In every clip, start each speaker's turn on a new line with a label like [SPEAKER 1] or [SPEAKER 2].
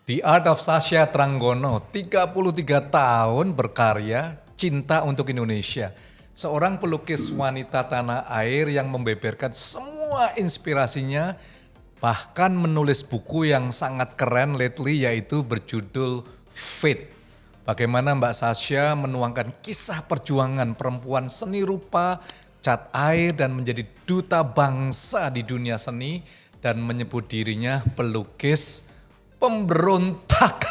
[SPEAKER 1] The Art of Sasha Tranggono, 33 tahun berkarya, cinta untuk Indonesia. Seorang pelukis wanita tanah air yang membeberkan semua inspirasinya, bahkan menulis buku yang sangat keren lately yaitu berjudul Fate. Bagaimana Mbak Sasha menuangkan kisah perjuangan perempuan seni rupa, cat air dan menjadi duta bangsa di dunia seni dan menyebut dirinya pelukis pemberontak.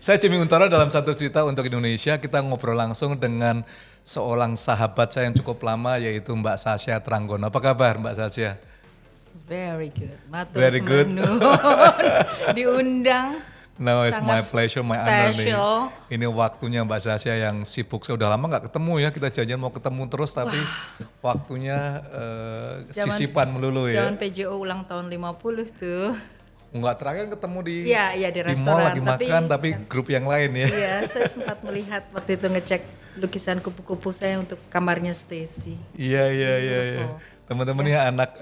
[SPEAKER 1] Saya Jimmy Untara dalam satu cerita untuk Indonesia. Kita ngobrol langsung dengan seorang sahabat saya yang cukup lama yaitu Mbak Sasha Tranggono. Apa kabar Mbak Sasha?
[SPEAKER 2] Very good. Matur
[SPEAKER 1] Very good.
[SPEAKER 2] Diundang.
[SPEAKER 1] No, it's my
[SPEAKER 2] Sangat
[SPEAKER 1] pleasure, my honor nih.
[SPEAKER 2] special.
[SPEAKER 1] Ini waktunya Mbak Sasha yang sibuk. Saya udah lama gak ketemu ya, kita janjian mau ketemu terus tapi waktunya sisipan melulu ya.
[SPEAKER 2] Zaman PJO ulang tahun 50 tuh.
[SPEAKER 1] Enggak, terakhir ketemu di
[SPEAKER 2] Iya, di
[SPEAKER 1] mall
[SPEAKER 2] restoran.
[SPEAKER 1] lagi makan tapi grup yang lain ya.
[SPEAKER 2] Iya, saya sempat melihat waktu itu ngecek lukisan kupu-kupu saya untuk kamarnya Stacy.
[SPEAKER 1] Iya. Teman-teman ya anak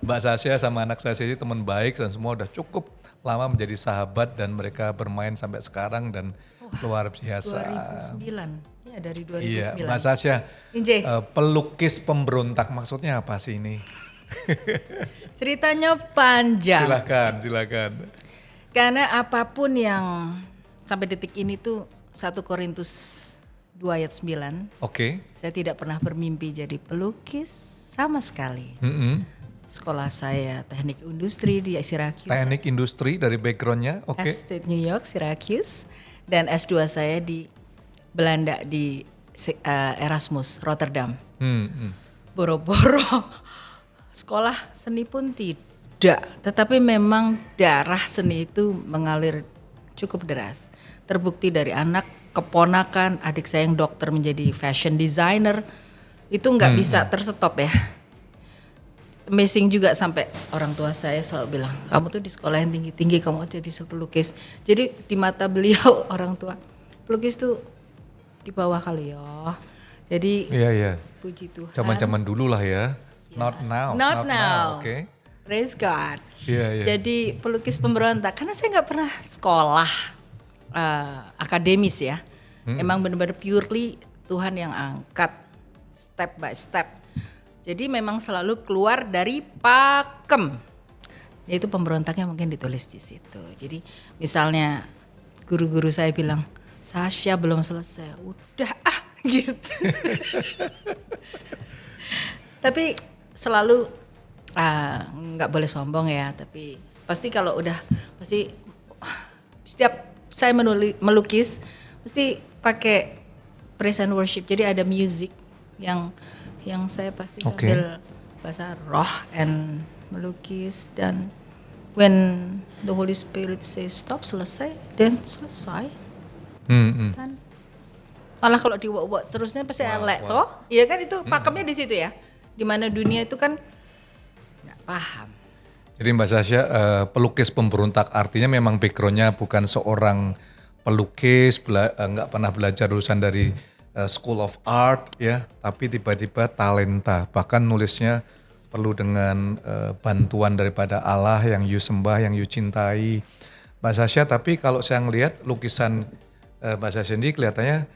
[SPEAKER 1] Mbak Sasha sama anak Sasha ini teman baik dan semua udah cukup lama menjadi sahabat dan mereka bermain sampai sekarang dan luar biasa.
[SPEAKER 2] 2009. Ya, dari 2009.
[SPEAKER 1] Iya, Mbak Sasha,
[SPEAKER 2] Inje.
[SPEAKER 1] pelukis pemberontak maksudnya apa sih ini?
[SPEAKER 2] Ceritanya panjang.
[SPEAKER 1] Silakan.
[SPEAKER 2] Karena apapun yang sampai detik ini tuh 1 Korintus 2 ayat 9.
[SPEAKER 1] Oke.
[SPEAKER 2] Saya tidak pernah bermimpi jadi pelukis sama sekali. Sekolah saya teknik industri di Syracuse.
[SPEAKER 1] Teknik industri dari backgroundnya, oke.
[SPEAKER 2] Upstate New York, Syracuse. Dan S2 saya di Belanda di Erasmus, Rotterdam. Boro-boro sekolah seni pun tidak. Tetapi memang darah seni itu mengalir cukup deras. Terbukti dari anak, keponakan, adik saya yang dokter menjadi fashion designer. Itu nggak bisa terstop ya. Amazing juga sampai orang tua saya selalu bilang, kamu tuh di sekolah yang tinggi-tinggi, kamu jadi pelukis. Jadi di mata beliau orang tua, pelukis tuh di bawah kali ya. Jadi
[SPEAKER 1] Iya.
[SPEAKER 2] puji Tuhan.
[SPEAKER 1] Zaman-zaman dulu lah ya. Not now. Oke.
[SPEAKER 2] Praise God.
[SPEAKER 1] Iya.
[SPEAKER 2] Jadi pelukis pemberontak, karena saya nggak pernah sekolah akademis ya. Emang benar-benar purely Tuhan yang angkat step by step. Jadi memang selalu keluar dari pakem. Yaitu pemberontaknya mungkin ditulis di situ. Jadi misalnya guru-guru saya bilang, Sasha belum selesai. Udah gitu. Tapi selalu nggak boleh sombong ya. Tapi pasti kalau udah pasti setiap saya melukis mesti pakai praise and worship. Jadi ada music yang saya pasti sambil bahasa roh and melukis, dan when the Holy Spirit says stop, selesai, then selesai. Dan malah kalau diwok-wok terusnya pasti elek toh. Iya kan, itu pakemnya di situ ya. Dimana dunia itu kan nggak paham.
[SPEAKER 1] Jadi Mbak Sasha, pelukis pemberontak artinya memang backgroundnya bukan seorang pelukis, nggak pernah belajar lulusan dari School of Art ya, tapi tiba-tiba talenta, bahkan nulisnya perlu dengan bantuan daripada Allah yang you sembah, yang you cintai. Mbak Sasha, tapi kalau saya ngelihat lukisan Mbak Sasha ini kelihatannya,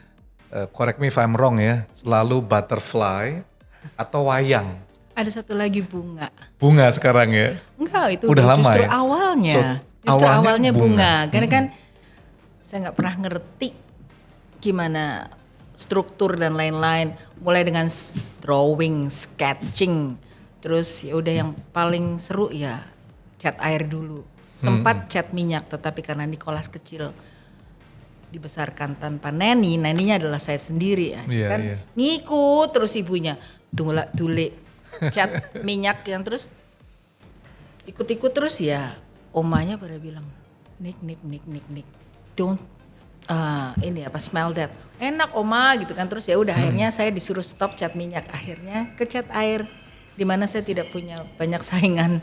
[SPEAKER 1] correct me if I'm wrong ya, selalu butterfly atau wayang.
[SPEAKER 2] Ada satu lagi bunga.
[SPEAKER 1] Bunga sekarang ya?
[SPEAKER 2] Enggak, itu
[SPEAKER 1] udah lama
[SPEAKER 2] justru
[SPEAKER 1] ya?
[SPEAKER 2] awalnya.
[SPEAKER 1] So,
[SPEAKER 2] awalnya bunga. Karena kan saya nggak pernah ngerti gimana struktur dan lain-lain. Mulai dengan drawing, sketching, terus ya udah yang paling seru ya cat air dulu. Sempat cat minyak, tetapi karena Nicholas kecil dibesarkan tanpa neninya adalah saya sendiri ya.
[SPEAKER 1] Iya,
[SPEAKER 2] Kan
[SPEAKER 1] iya.
[SPEAKER 2] ngikut terus ibunya tulik cat minyak yang terus ikut-ikut terus ya. Omanya pada bilang, Nick, don't ini apa, smell that, enak oma gitu kan. Terus ya udah akhirnya saya disuruh stop cat minyak, akhirnya ke cat air, di mana saya tidak punya banyak saingan.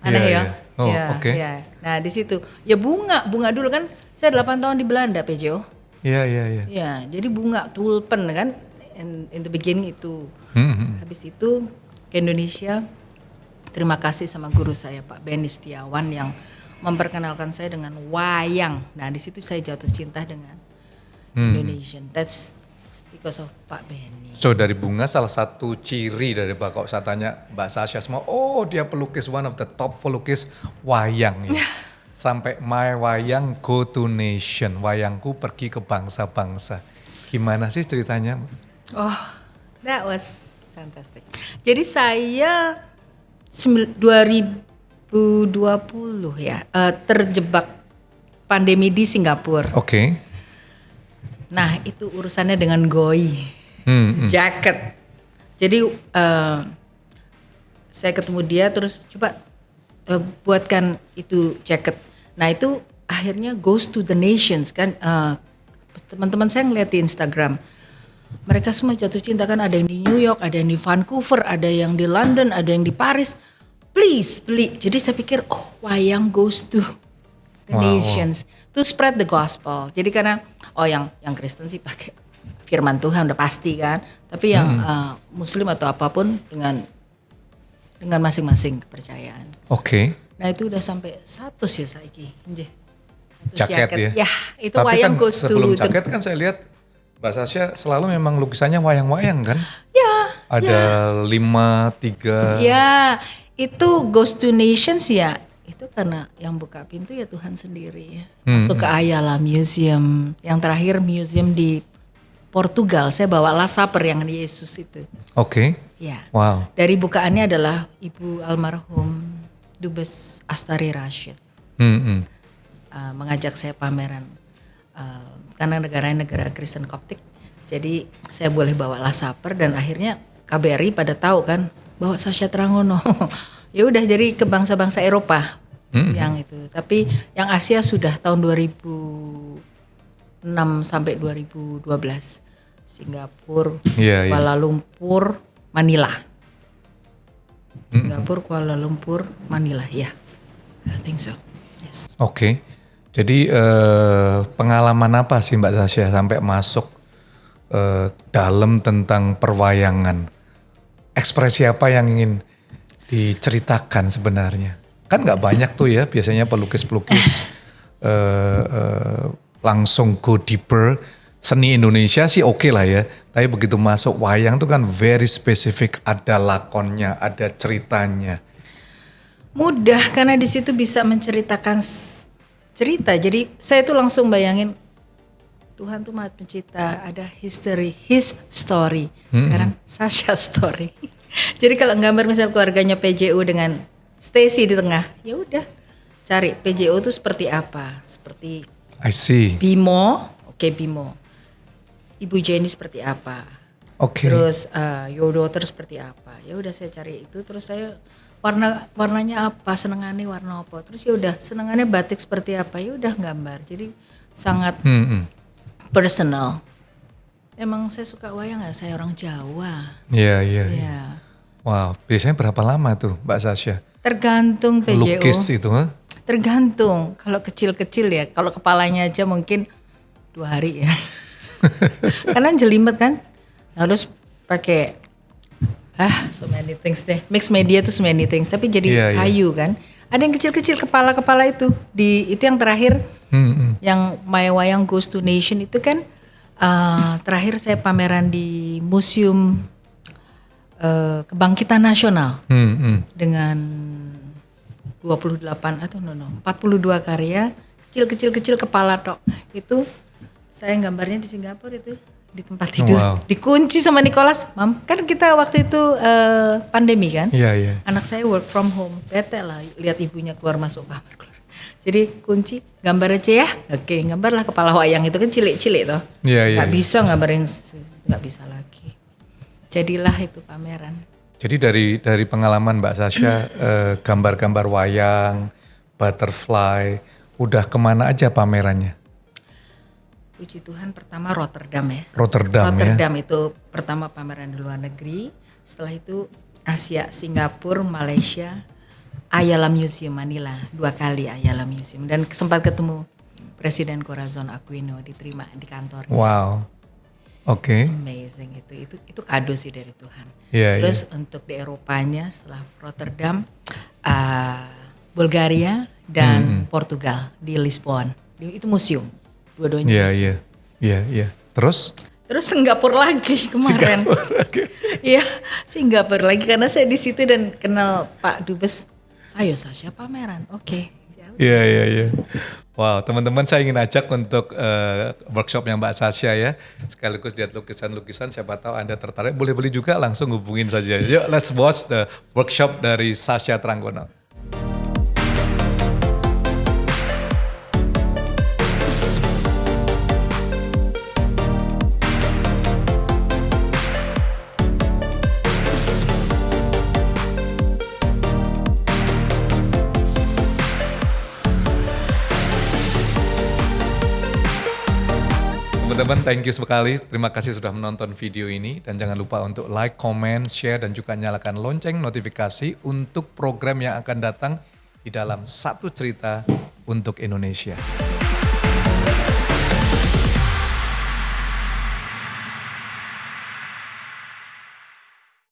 [SPEAKER 2] Aneh
[SPEAKER 1] Iya,
[SPEAKER 2] ya.
[SPEAKER 1] iya. Oh, oke.
[SPEAKER 2] Ya. Nah di situ ya bunga dulu kan, saya 8 tahun di Belanda PJO.
[SPEAKER 1] Iya.
[SPEAKER 2] Ya jadi bunga tulpen kan, in the beginning itu. Habis itu ke Indonesia, terima kasih sama guru saya Pak Benny Setiawan yang memperkenalkan saya dengan wayang. Nah di situ saya jatuh cinta dengan Indonesian. That's because of Pak Benny.
[SPEAKER 1] So dari Bunga salah satu ciri dari Pak, kalau saya tanya Mbak Sasha semua, oh dia pelukis one of the top pelukis wayang ya. Sampai my wayang go to nation, wayangku pergi ke bangsa-bangsa. Gimana sih ceritanya?
[SPEAKER 2] Oh, that was fantastic. Jadi saya 2020 ya terjebak pandemi di Singapura.
[SPEAKER 1] Oke.
[SPEAKER 2] Nah itu urusannya dengan Goi, jaket. Jadi saya ketemu dia terus coba buatkan itu jaket. Nah itu akhirnya goes to the nations kan. Teman-teman saya ngeliat di Instagram. Mereka semua jatuh cinta kan, ada yang di New York, ada yang di Vancouver, ada yang di London, ada yang di Paris. Please beli. Jadi saya pikir wayang goes to the nations to spread the gospel. Jadi karena yang Kristen sih pakai firman Tuhan udah pasti kan. Tapi yang Muslim atau apapun dengan masing-masing kepercayaan.
[SPEAKER 1] Oke.
[SPEAKER 2] Nah itu udah sampai 100 ya saiki.
[SPEAKER 1] Jaket ya.
[SPEAKER 2] Ya itu
[SPEAKER 1] Tapi
[SPEAKER 2] wayang
[SPEAKER 1] kan
[SPEAKER 2] goes to
[SPEAKER 1] sebelum jaket kan saya lihat Mbak Sasha selalu memang lukisannya wayang-wayang kan?
[SPEAKER 2] Ya.
[SPEAKER 1] Ada 5, 3.
[SPEAKER 2] Ya, itu goes to nations ya. Itu karena yang buka pintu ya Tuhan sendiri ya. Masuk ke Ayala Museum. Yang terakhir museum di Portugal. Saya bawa Last Supper yang Yesus itu.
[SPEAKER 1] Oke.
[SPEAKER 2] Ya.
[SPEAKER 1] Wow.
[SPEAKER 2] Dari bukaannya adalah Ibu almarhum Dubes Astari Rashid. Mengajak saya pameran. Karena negara Kristen Koptik. Jadi saya boleh bawa Last Supper dan akhirnya KBRI pada tahu kan bawa Sasha Tranggono. Ya udah jadi ke bangsa-bangsa Eropa yang itu. Tapi yang Asia sudah tahun 2006 sampai 2012. Singapura, Kuala Lumpur, Manila. Singapura, Kuala Lumpur, Manila, ya. I think so. Yes.
[SPEAKER 1] Oke. Jadi pengalaman apa sih Mbak Sasha sampai masuk dalam tentang perwayangan? Ekspresi apa yang ingin diceritakan sebenarnya? Kan nggak banyak tuh ya biasanya pelukis-pelukis langsung go deeper. Seni Indonesia sih oke lah ya, tapi begitu masuk wayang tuh kan very specific, ada lakonnya, ada ceritanya.
[SPEAKER 2] Mudah karena di situ bisa menceritakan cerita. Jadi saya tuh langsung bayangin Tuhan tuh Maha Pencipta, ada history, his story. Sekarang Sasha story. Jadi kalau gambar misal keluarganya PJU dengan Stacy di tengah, ya udah cari PJU tuh seperti apa? Seperti
[SPEAKER 1] I see.
[SPEAKER 2] Bimo, Bimo. Ibu Jenny seperti apa? Terus Your Daughter seperti apa? Ya udah saya cari itu, terus saya warnanya apa, senengannya warna apa, terus ya udah senengannya batik seperti apa, ya udah gambar. Jadi sangat personal. Emang saya suka wayang ya, saya orang Jawa.
[SPEAKER 1] Iya. Wow, biasanya berapa lama tuh Mbak Sasha?
[SPEAKER 2] Tergantung PJO.
[SPEAKER 1] Lukis itu?
[SPEAKER 2] Tergantung. Kalau kecil-kecil ya, kalau kepalanya aja mungkin 2 hari ya. Karena jelimet kan, harus pakai so many things deh. Mix media tuh so many things, tapi jadi kayu kan. Ada yang kecil-kecil kepala-kepala itu. Itu yang terakhir, yang My Wayang Goes to Nation itu kan terakhir saya pameran di Museum Kebangkitan Nasional dengan 28 atau 42 karya kecil kepala tok. Itu saya gambarnya di Singapura itu di tempat tidur, dikunci sama Nicholas. Mam, kan kita waktu itu pandemi kan?
[SPEAKER 1] Iya.
[SPEAKER 2] Anak saya work from home, bete lah lihat ibunya keluar masuk kamar keluar. Jadi kunci, gambar aja ya. Oke, gambarlah kepala wayang itu kan cilik-cilik toh.
[SPEAKER 1] Iya.
[SPEAKER 2] Gak bisa gambar yang nggak bisa lagi. Jadilah itu pameran.
[SPEAKER 1] Jadi dari pengalaman Mbak Sasha, gambar-gambar wayang, butterfly, udah kemana aja pamerannya?
[SPEAKER 2] Puji Tuhan pertama Rotterdam ya.
[SPEAKER 1] Rotterdam
[SPEAKER 2] itu pertama pameran di luar negeri. Setelah itu Asia, Singapura, Malaysia, Ayala Museum Manila, 2 kali Ayala Museum. Dan sempat ketemu Presiden Corazon Aquino, diterima di kantornya.
[SPEAKER 1] Wow. Oke.
[SPEAKER 2] Amazing itu kado sih dari Tuhan. Terus untuk di Eropanya setelah Rotterdam, Bulgaria, dan Portugal di Lisbon. Itu museum, dua-duanya
[SPEAKER 1] Iya,
[SPEAKER 2] museum.
[SPEAKER 1] iya. Iya, iya. Terus?
[SPEAKER 2] Terus Singapura lagi kemarin. Iya, Singapura lagi karena saya di situ dan kenal Pak Dubes. Ayo Sasha pameran, oke.
[SPEAKER 1] Iya, iya, iya. Wow, teman-teman saya ingin ajak untuk workshopnya Mbak Sasha ya. Sekaligus lihat lukisan-lukisan, siapa tahu Anda tertarik. Boleh beli juga, langsung hubungin saja. Yuk, let's watch the workshop dari Sasha Tranggono. Teman-teman, thank you sekali. Terima kasih sudah menonton video ini. Dan jangan lupa untuk like, comment, share, dan juga nyalakan lonceng notifikasi untuk program yang akan datang di dalam Satu Cerita untuk Indonesia.